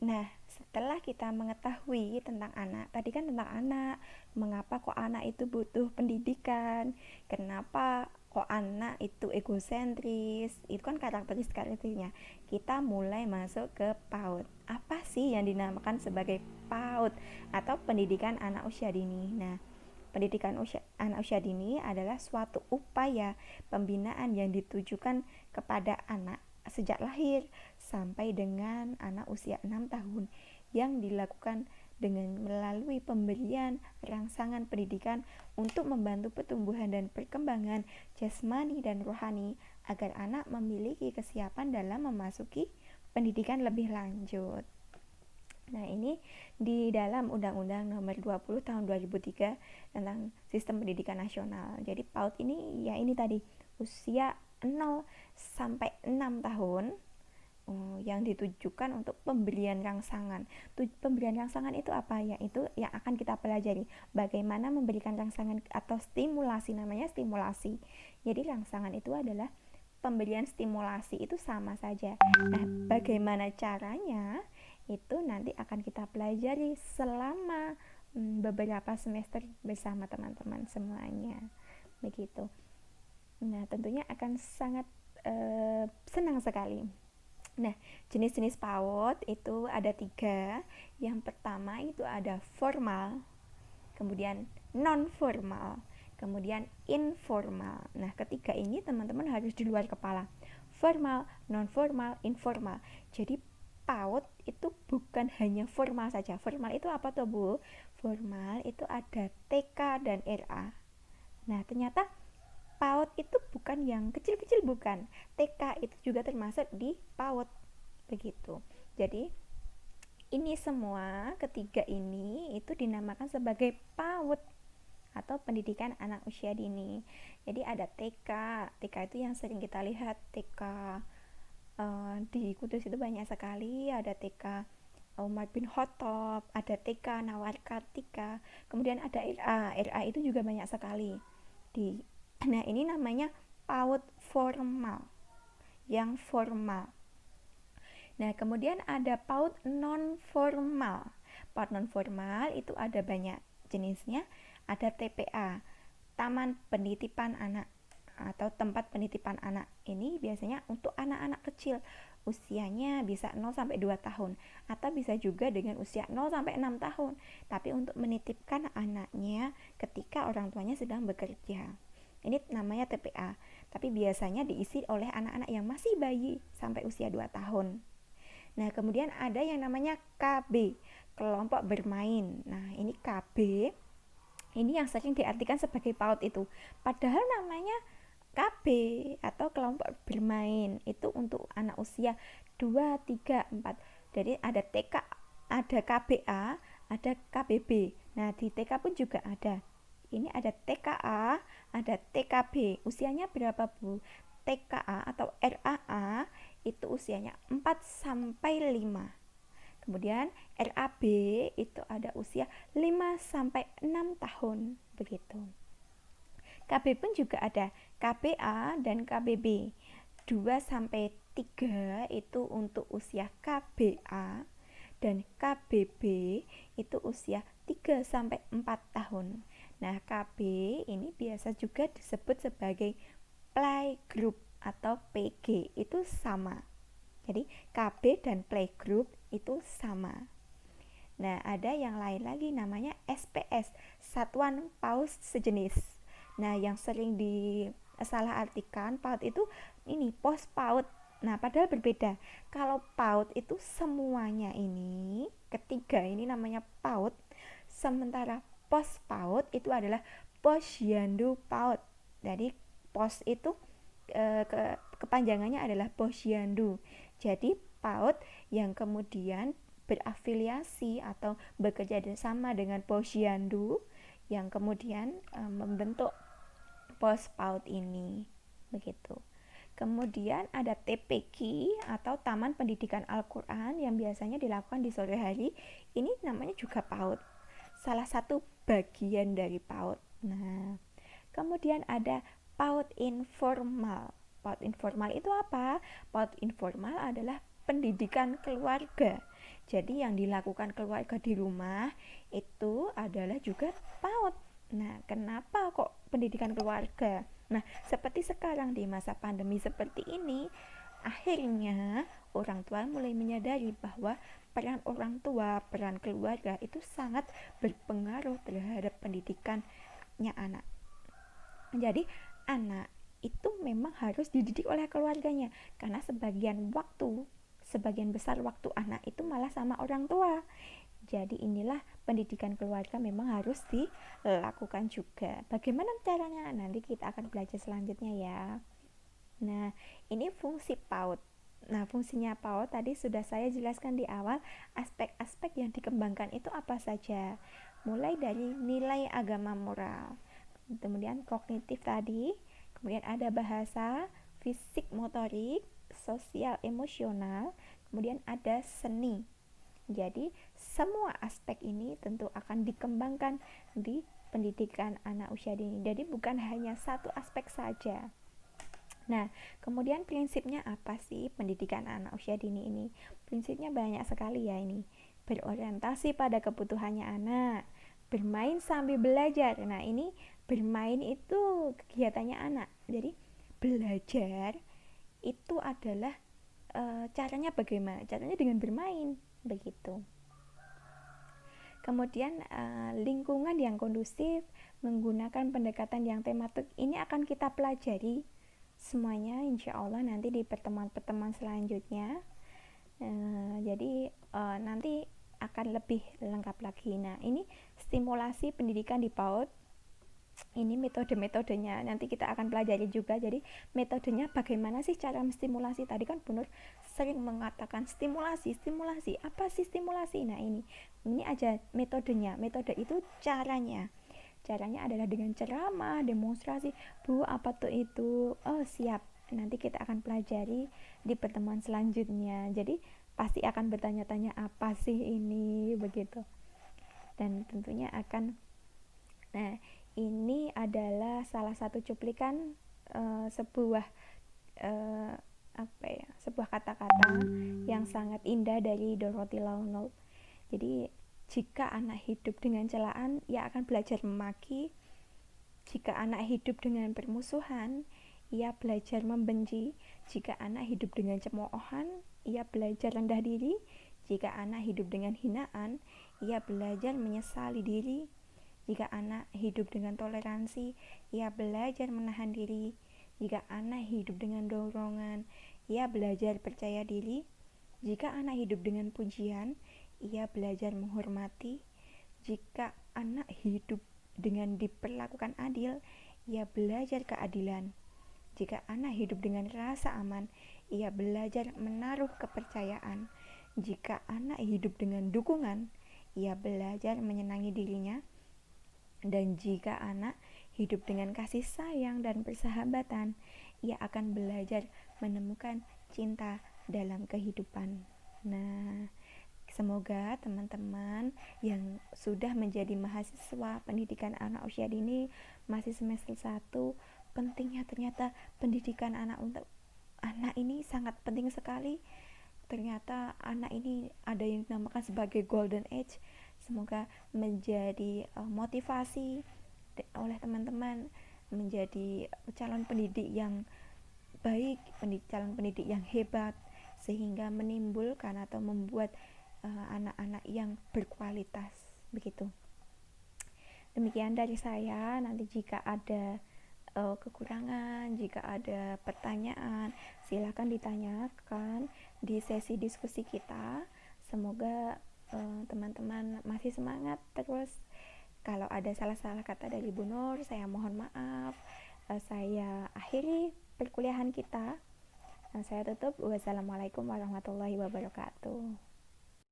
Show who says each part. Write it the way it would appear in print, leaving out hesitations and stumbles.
Speaker 1: Nah, setelah kita mengetahui tentang anak, tadi kan tentang anak, mengapa kok anak itu butuh pendidikan, kenapa kok anak itu egosentris, itu kan karakteristiknya. Kita mulai masuk ke PAUD. Apa sih yang dinamakan sebagai PAUD atau pendidikan anak usia dini? Nah, pendidikan anak usia dini adalah suatu upaya pembinaan yang ditujukan kepada anak sejak lahir sampai dengan anak usia 6 tahun yang dilakukan dengan melalui pemberian rangsangan pendidikan untuk membantu pertumbuhan dan perkembangan jasmani dan rohani agar anak memiliki kesiapan dalam memasuki pendidikan lebih lanjut. Nah, ini di dalam Undang-Undang Nomor 20 Tahun 2003 tentang Sistem Pendidikan Nasional. Jadi PAUD ini ya ini tadi usia 0 sampai 6 tahun yang ditujukan untuk pemberian rangsangan. Pemberian rangsangan itu apa? Ya itu yang akan kita pelajari. Bagaimana memberikan rangsangan atau stimulasi, namanya stimulasi. Jadi rangsangan itu adalah pemberian stimulasi, itu sama saja. Nah, bagaimana caranya? Itu nanti akan kita pelajari selama beberapa semester bersama teman-teman semuanya. Begitu. Nah, tentunya akan sangat senang sekali. Nah, jenis-jenis PAUD itu ada 3. Yang pertama itu ada formal, kemudian non formal, kemudian informal. Nah, ketiga ini teman-teman harus di luar kepala. Formal, non formal, informal. Jadi PAUD itu bukan hanya formal saja. Formal itu apa tuh, Bu? Formal itu ada TK dan RA. Nah, ternyata PAUD itu bukan yang kecil-kecil, bukan. TK itu juga termasuk di PAUD. Begitu. Jadi ini semua ketiga ini itu dinamakan sebagai PAUD atau pendidikan anak usia dini. Jadi ada TK. TK itu yang sering kita lihat, TK di Kudus itu banyak sekali. Ada TK Umar bin Khattab, ada TK Nawar Kartika, kemudian ada RA. RA itu juga banyak sekali. Nah, ini namanya PAUD formal, yang formal. Nah, kemudian ada PAUD non formal. PAUD non formal itu ada banyak jenisnya. Ada TPA, Taman Penitipan Anak atau tempat penitipan anak. Ini biasanya untuk anak-anak kecil, usianya bisa 0 sampai 2 tahun atau bisa juga dengan usia 0 sampai 6 tahun. Tapi untuk menitipkan anaknya ketika orang tuanya sedang bekerja. Ini namanya TPA. Tapi biasanya diisi oleh anak-anak yang masih bayi sampai usia 2 tahun. Nah, kemudian ada yang namanya KB, kelompok bermain. Nah, ini KB, ini yang sering diartikan sebagai PAUD itu. Padahal namanya KB atau kelompok bermain itu untuk anak usia 2, 3, 4. Jadi ada TK, ada KBA, ada KBB. Nah, di TK pun juga ada. Ini ada TKA, ada TKB. Usianya berapa, Bu? TKA atau RAA itu usianya 4 sampai 5. Kemudian RAB itu ada usia 5 sampai 6 tahun, begitu. KB pun juga ada KBA dan KBB. 2 sampai 3 itu untuk usia KBA dan KBB itu usia 3 sampai 4 tahun. Nah, KB ini biasa juga disebut sebagai playgroup atau PG, itu sama. Jadi KB dan playgroup itu sama. Nah, ada yang lain lagi namanya SPS, Satuan Paut Sejenis. Nah, yang sering disalahartikan PAUD itu ini pos PAUD. Nah, padahal berbeda. Kalau PAUD itu semuanya ini, ketiga ini namanya PAUD. Sementara pos PAUD itu adalah Posyandu PAUD. Jadi pos itu kepanjangannya adalah Posyandu. Jadi PAUD yang kemudian berafiliasi atau bekerja sama dengan Posyandu yang kemudian membentuk pos PAUD ini, begitu. Kemudian ada TPQ atau Taman Pendidikan Al-Quran yang biasanya dilakukan di sore hari. Ini namanya juga PAUD, salah satu bagian dari PAUD. Nah, kemudian ada PAUD informal. PAUD informal itu apa? PAUD informal adalah pendidikan keluarga. Jadi yang dilakukan keluarga di rumah itu adalah juga PAUD. Nah, kenapa kok pendidikan keluarga? Nah, seperti sekarang di masa pandemi seperti ini, akhirnya orang tua mulai menyadari bahwa peran orang tua, peran keluarga itu sangat berpengaruh terhadap pendidikannya anak. Jadi, anak itu memang harus dididik oleh keluarganya, karena sebagian besar waktu anak itu malah sama orang tua. Jadi inilah pendidikan keluarga memang harus dilakukan juga. Bagaimana caranya? Nanti kita akan belajar selanjutnya ya. Nah, ini fungsi PAUD. Nah, fungsinya PAUD tadi sudah saya jelaskan di awal. Aspek-aspek yang dikembangkan itu apa saja? Mulai dari nilai agama moral, kemudian kognitif tadi, kemudian ada bahasa, fisik motorik, sosial emosional, kemudian ada seni. Jadi semua aspek ini tentu akan dikembangkan di pendidikan anak usia dini. Jadi bukan hanya satu aspek saja. Nah, kemudian prinsipnya apa sih pendidikan anak usia dini ini? Prinsipnya banyak sekali ya ini. Berorientasi pada kebutuhannya anak, bermain sambil belajar. Nah, ini bermain itu kegiatannya anak. Jadi belajar itu adalah caranya bagaimana? Caranya dengan bermain, begitu. Kemudian lingkungan yang kondusif, menggunakan pendekatan yang tematik, ini akan kita pelajari semuanya insya Allah nanti di pertemuan-pertemuan selanjutnya. Jadi nanti akan lebih lengkap lagi. Nah, ini stimulasi pendidikan di PAUD. Ini metode-metodenya nanti kita akan pelajari juga. Jadi metodenya bagaimana sih cara menstimulasi? Tadi kan Bu Nur sering mengatakan stimulasi. Apa sih stimulasi? Nah, ini aja metodenya. Metode itu caranya adalah dengan ceramah, demonstrasi. Bu, apa tuh itu? Oh, siap. Nanti kita akan pelajari di pertemuan selanjutnya. Jadi pasti akan bertanya-tanya apa sih ini, begitu. Dan tentunya akan, nah, ini adalah salah satu cuplikan sebuah sebuah kata-kata yang sangat indah dari Dorothy Lawnol. Jadi jika anak hidup dengan celaan, ia akan belajar memaki. Jika anak hidup dengan permusuhan, ia belajar membenci. Jika anak hidup dengan cemoohan, ia belajar rendah diri. Jika anak hidup dengan hinaan, ia belajar menyesali diri. Jika anak hidup dengan toleransi, ia belajar menahan diri. Jika anak hidup dengan dorongan, ia belajar percaya diri. Jika anak hidup dengan pujian, ia belajar menghormati. Jika anak hidup dengan diperlakukan adil, ia belajar keadilan. Jika anak hidup dengan rasa aman, ia belajar menaruh kepercayaan. Jika anak hidup dengan dukungan, ia belajar menyenangi dirinya. Dan jika anak hidup dengan kasih sayang dan persahabatan, ia akan belajar menemukan cinta dalam kehidupan. Nah, semoga teman-teman yang sudah menjadi mahasiswa pendidikan anak usia dini, masih semester 1, pentingnya ternyata pendidikan anak untuk anak ini sangat penting sekali. Ternyata anak ini ada yang dinamakan sebagai golden age. Semoga menjadi motivasi oleh teman-teman menjadi calon pendidik yang baik, calon pendidik yang hebat, sehingga menimbulkan atau membuat anak-anak yang berkualitas, begitu. Demikian dari saya. Nanti jika ada kekurangan, jika ada pertanyaan, silakan ditanyakan di sesi diskusi kita. Semoga teman-teman masih semangat terus. Kalau ada salah-salah kata dari Bu Nur, saya mohon maaf. Saya akhiri perkuliahan kita. Saya tutup. Wassalamualaikum warahmatullahi wabarakatuh.